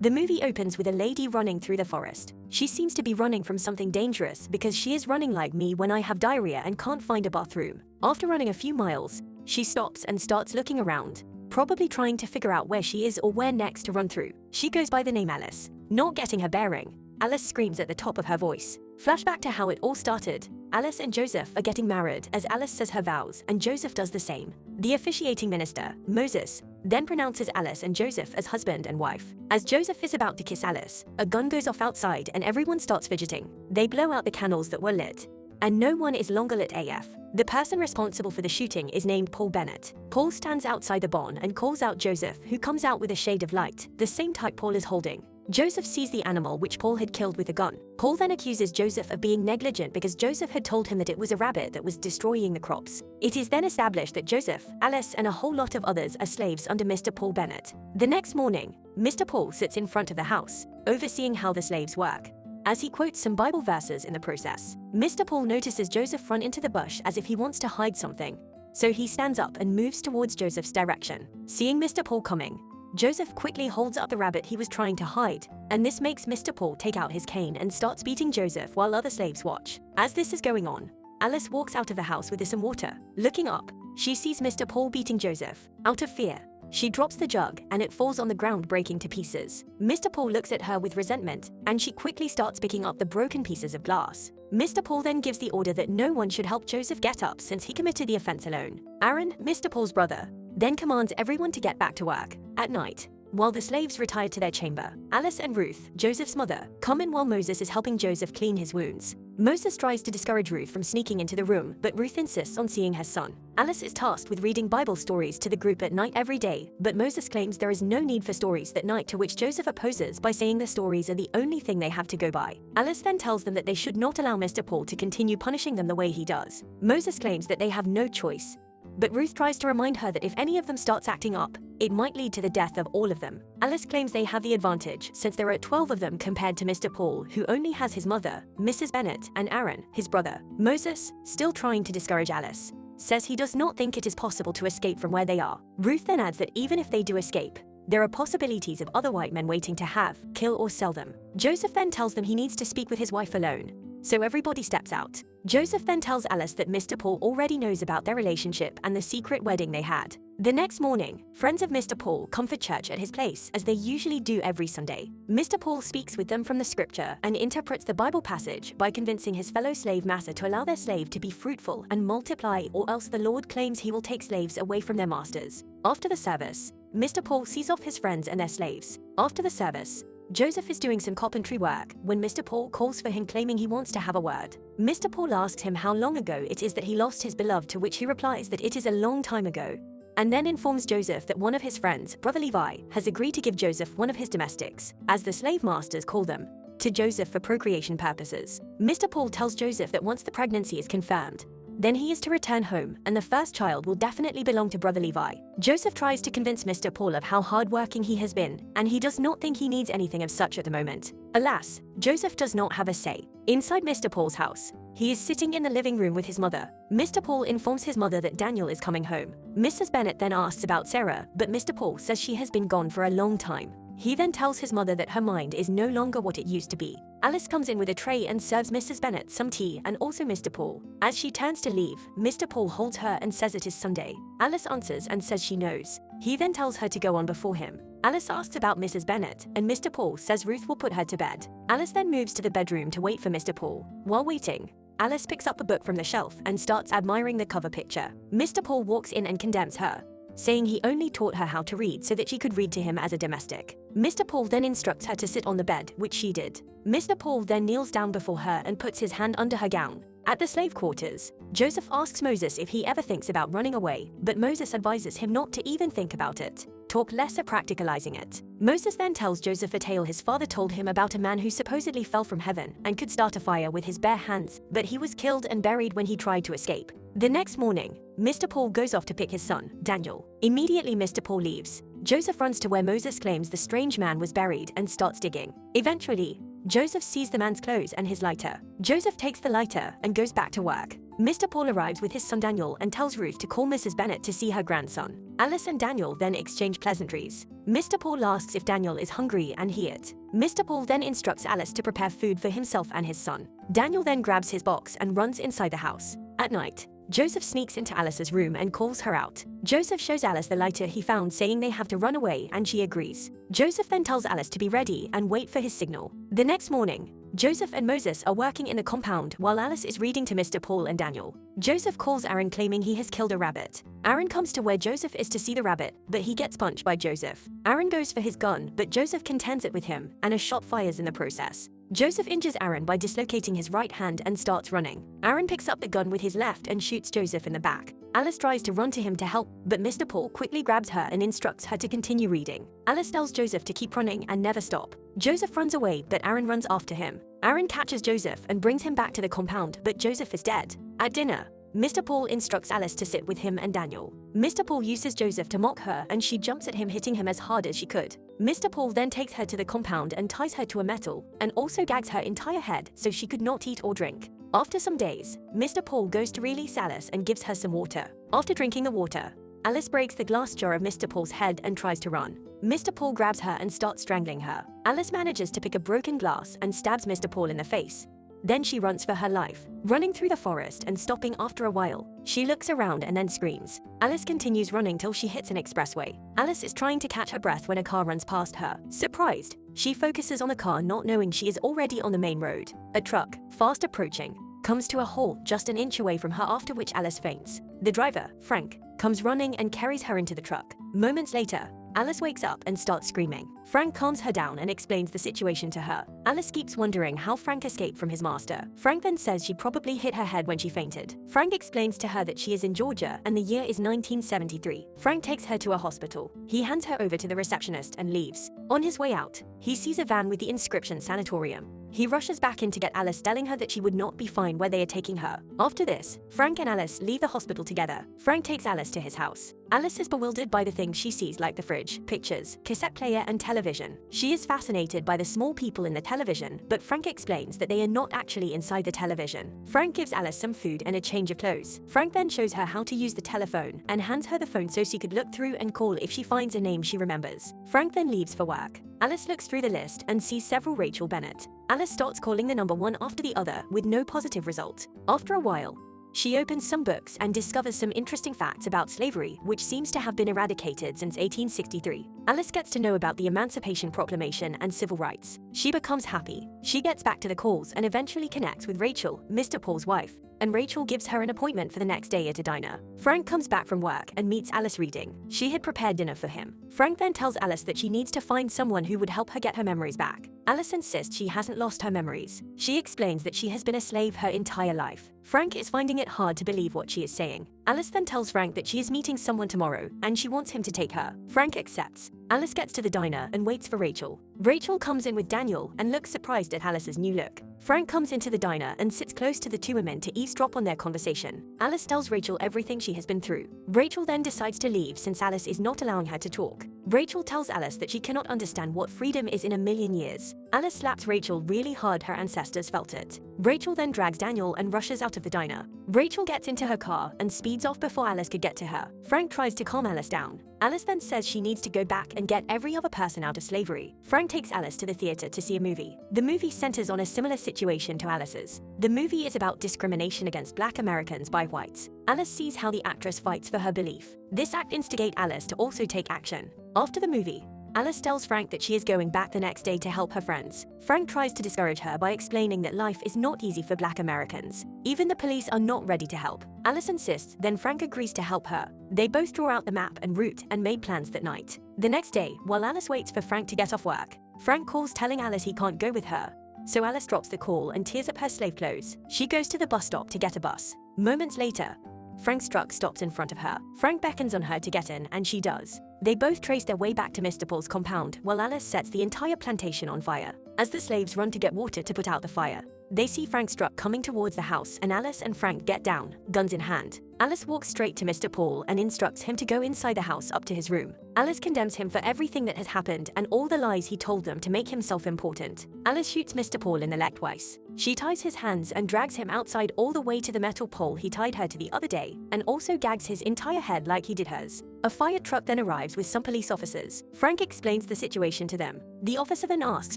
The movie opens with a lady running through the forest. She seems to be running from something dangerous because she is running like me when I have diarrhea and can't find a bathroom. After running a few miles, she stops and starts looking around, probably trying to figure out where she is or where next to run through. She goes by the name Alice. Not getting her bearing, Alice screams at the top of her voice. Flashback to how it all started. Alice and Joseph are getting married as Alice says her vows and Joseph does the same. The officiating minister, Moses, then pronounces Alice and Joseph as husband and wife. As Joseph is about to kiss Alice, a gun goes off outside and everyone starts fidgeting. They blow out the candles that were lit, and no one is longer lit AF. The person responsible for the shooting is named Paul Bennett. Paul stands outside the barn and calls out Joseph, who comes out with a shade of light, the same type Paul is holding. Joseph sees the animal which Paul had killed with a gun. Paul then accuses Joseph of being negligent because Joseph had told him that it was a rabbit that was destroying the crops. It is then established that Joseph, Alice, and a whole lot of others are slaves under Mr. Paul Bennett. The next morning, Mr. Paul sits in front of the house, overseeing how the slaves work, as he quotes some Bible verses in the process. Mr. Paul notices Joseph run into the bush as if he wants to hide something, so he stands up and moves towards Joseph's direction. Seeing Mr. Paul coming, Joseph quickly holds up the rabbit he was trying to hide, and this makes Mr. Paul take out his cane and starts beating Joseph while other slaves watch. As this is going on, Alice walks out of the house with some water. Looking up, she sees Mr. Paul beating Joseph. Out of fear, she drops the jug and it falls on the ground, breaking to pieces. Mr. Paul looks at her with resentment, and she quickly starts picking up the broken pieces of glass. Mr. Paul then gives the order that no one should help Joseph get up since he committed the offense alone. Aaron, Mr. Paul's brother, then commands everyone to get back to work. At night, while the slaves retire to their chamber, Alice and Ruth, Joseph's mother, come in while Moses is helping Joseph clean his wounds. Moses tries to discourage Ruth from sneaking into the room, but Ruth insists on seeing her son. Alice is tasked with reading Bible stories to the group at night every day, but Moses claims there is no need for stories that night, to which Joseph opposes by saying the stories are the only thing they have to go by. Alice then tells them that they should not allow Mr. Paul to continue punishing them the way he does. Moses claims that they have no choice, but Ruth tries to remind her that if any of them starts acting up, it might lead to the death of all of them. Alice claims they have the advantage since there are 12 of them compared to Mr. Paul, who only has his mother, Mrs. Bennett, and Aaron, his brother. Moses, still trying to discourage Alice, says he does not think it is possible to escape from where they are. Ruth then adds that even if they do escape, there are possibilities of other white men waiting to have, kill, or sell them. Joseph then tells them he needs to speak with his wife alone, so everybody steps out. Joseph then tells Alice that Mr. Paul already knows about their relationship and the secret wedding they had. The next morning, friends of Mr. Paul come for church at his place, as they usually do every Sunday. Mr. Paul speaks with them from the scripture and interprets the Bible passage by convincing his fellow slave master to allow their slave to be fruitful and multiply, or else the Lord claims he will take slaves away from their masters. After the service, Mr. Paul sees off his friends and their slaves. After the service, Joseph is doing some carpentry work when Mr. Paul calls for him, claiming he wants to have a word. Mr. Paul asks him how long ago it is that he lost his beloved, to which he replies that it is a long time ago, and then informs Joseph that one of his friends, Brother Levi, has agreed to give Joseph one of his domestics, as the slave masters call them, to Joseph for procreation purposes. Mr. Paul tells Joseph that once the pregnancy is confirmed, then he is to return home, and the first child will definitely belong to Brother Levi. Joseph tries to convince Mr. Paul of how hardworking he has been, and he does not think he needs anything of such at the moment. Alas, Joseph does not have a say. Inside Mr. Paul's house, he is sitting in the living room with his mother. Mr. Paul informs his mother that Daniel is coming home. Mrs. Bennett then asks about Sarah, but Mr. Paul says she has been gone for a long time. He then tells his mother that her mind is no longer what it used to be. Alice comes in with a tray and serves Mrs. Bennett some tea and also Mr. Paul. As she turns to leave, Mr. Paul holds her and says it is Sunday. Alice answers and says she knows. He then tells her to go on before him. Alice asks about Mrs. Bennett, and Mr. Paul says Ruth will put her to bed. Alice then moves to the bedroom to wait for Mr. Paul. While waiting, Alice picks up a book from the shelf and starts admiring the cover picture. Mr. Paul walks in and condemns her, saying he only taught her how to read so that she could read to him as a domestic. Mr. Paul then instructs her to sit on the bed, which she did. Mr. Paul then kneels down before her and puts his hand under her gown. At the slave quarters, Joseph asks Moses if he ever thinks about running away, but Moses advises him not to even think about it. Talk less at practicalizing it. Moses then tells Joseph a tale his father told him about a man who supposedly fell from heaven and could start a fire with his bare hands, but he was killed and buried when he tried to escape. The next morning, Mr. Paul goes off to pick his son, Daniel. Immediately Mr. Paul leaves. Joseph runs to where Moses claims the strange man was buried and starts digging. Eventually, Joseph sees the man's clothes and his lighter. Joseph takes the lighter and goes back to work. Mr. Paul arrives with his son Daniel and tells Ruth to call Mrs. Bennet to see her grandson. Alice and Daniel then exchange pleasantries. Mr. Paul asks if Daniel is hungry and he is. Mr. Paul then instructs Alice to prepare food for himself and his son. Daniel then grabs his box and runs inside the house. At night, Joseph sneaks into Alice's room and calls her out. Joseph shows Alice the lighter he found, saying they have to run away, and she agrees. Joseph then tells Alice to be ready and wait for his signal. The next morning, Joseph and Moses are working in the compound while Alice is reading to Mr. Paul and Daniel. Joseph calls Aaron, claiming he has killed a rabbit. Aaron comes to where Joseph is to see the rabbit, but he gets punched by Joseph. Aaron goes for his gun, but Joseph contends it with him, and a shot fires in the process. Joseph injures Aaron by dislocating his right hand and starts running. Aaron picks up the gun with his left and shoots Joseph in the back. Alice tries to run to him to help, but Mr. Paul quickly grabs her and instructs her to continue reading. Alice tells Joseph to keep running and never stop. Joseph runs away, but Aaron runs after him. Aaron catches Joseph and brings him back to the compound, but Joseph is dead. At dinner, Mr. Paul instructs Alice to sit with him and Daniel. Mr. Paul uses Joseph to mock her, and she jumps at him, hitting him as hard as she could. Mr. Paul then takes her to the compound and ties her to a metal, and also gags her entire head so she could not eat or drink. After some days, Mr. Paul goes to release Alice and gives her some water. After drinking the water, Alice breaks the glass jar of Mr. Paul's head and tries to run. Mr. Paul grabs her and starts strangling her. Alice manages to pick a broken glass and stabs Mr. Paul in the face. Then she runs for her life, running through the forest and stopping after a while. She looks around and then screams. Alice continues running till she hits an expressway. Alice is trying to catch her breath when a car runs past her. Surprised, she focuses on the car, not knowing she is already on the main road. A truck, fast approaching, comes to a halt just an inch away from her, after which Alice faints. The driver, Frank, comes running and carries her into the truck. Moments later, Alice wakes up and starts screaming. Frank calms her down and explains the situation to her. Alice keeps wondering how Frank escaped from his master. Frank then says she probably hit her head when she fainted. Frank explains to her that she is in Georgia and the year is 1973. Frank takes her to a hospital. He hands her over to the receptionist and leaves. On his way out, he sees a van with the inscription "Sanatorium." He rushes back in to get Alice, telling her that she would not be fine where they are taking her. After this, Frank and Alice leave the hospital together. Frank takes Alice to his house. Alice is bewildered by the things she sees, like the fridge, pictures, cassette player, and television. She is fascinated by the small people in the television, but Frank explains that they are not actually inside the television. Frank gives Alice some food and a change of clothes. Frank then shows her how to use the telephone and hands her the phone so she could look through and call if she finds a name she remembers. Frank then leaves for work. Alice looks through the list and sees several Rachel Bennett. Alice starts calling the number one after the other with no positive result. After a while, she opens some books and discovers some interesting facts about slavery, which seems to have been eradicated since 1863. Alice gets to know about the Emancipation Proclamation and civil rights. She becomes happy. She gets back to the calls and eventually connects with Rachel, Mr. Paul's wife, and Rachel gives her an appointment for the next day at a diner. Frank comes back from work and meets Alice reading. She had prepared dinner for him. Frank then tells Alice that she needs to find someone who would help her get her memories back. Alice insists she hasn't lost her memories. She explains that she has been a slave her entire life. Frank is finding it hard to believe what she is saying. Alice then tells Frank that she is meeting someone tomorrow and she wants him to take her. Frank accepts. Alice gets to the diner and waits for Rachel. Rachel comes in with Daniel and looks surprised at Alice's new look. Frank comes into the diner and sits close to the two women to eavesdrop on their conversation. Alice tells Rachel everything she has been through. Rachel then decides to leave since Alice is not allowing her to talk. Rachel tells Alice that she cannot understand what freedom is in a million years. Alice slaps Rachel really hard, her ancestors felt it. Rachel then drags Daniel and rushes out of the diner. Rachel gets into her car and speeds off before Alice could get to her. Frank tries to calm Alice down. Alice then says she needs to go back and get every other person out of slavery. Frank takes Alice to the theater to see a movie. The movie centers on a similar situation to Alice's. The movie is about discrimination against Black Americans by whites. Alice sees how the actress fights for her belief. This act instigates Alice to also take action. After the movie, Alice tells Frank that she is going back the next day to help her friends. Frank tries to discourage her by explaining that life is not easy for Black Americans. Even the police are not ready to help. Alice insists, then Frank agrees to help her. They both draw out the map and route and made plans that night. The next day, while Alice waits for Frank to get off work, Frank calls telling Alice he can't go with her. So Alice drops the call and tears up her slave clothes. She goes to the bus stop to get a bus. Moments later, Frank's truck stops in front of her. Frank beckons on her to get in, and she does. They both trace their way back to Mr. Paul's compound while Alice sets the entire plantation on fire. As the slaves run to get water to put out the fire, they see Frank's truck coming towards the house, and Alice and Frank get down, guns in hand. Alice walks straight to Mr. Paul and instructs him to go inside the house up to his room. Alice condemns him for everything that has happened and all the lies he told them to make him self-important. Alice shoots Mr. Paul in the leg twice. She ties his hands and drags him outside all the way to the metal pole he tied her to the other day, and also gags his entire head like he did hers. A fire truck then arrives with some police officers. Frank explains the situation to them. The officer then asks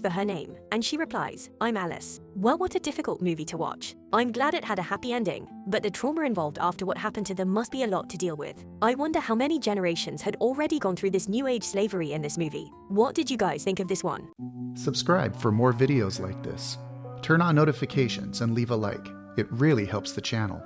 for her name, and she replies, "I'm Alice." Well, what a difficult movie to watch. I'm glad it had a happy ending, but the trauma involved after what happened to them must be a lot to deal with. I wonder how many generations had already gone through this new age slavery in this movie. What did you guys think of this one? Subscribe for more videos like this. Turn on notifications and leave a like. It really helps the channel.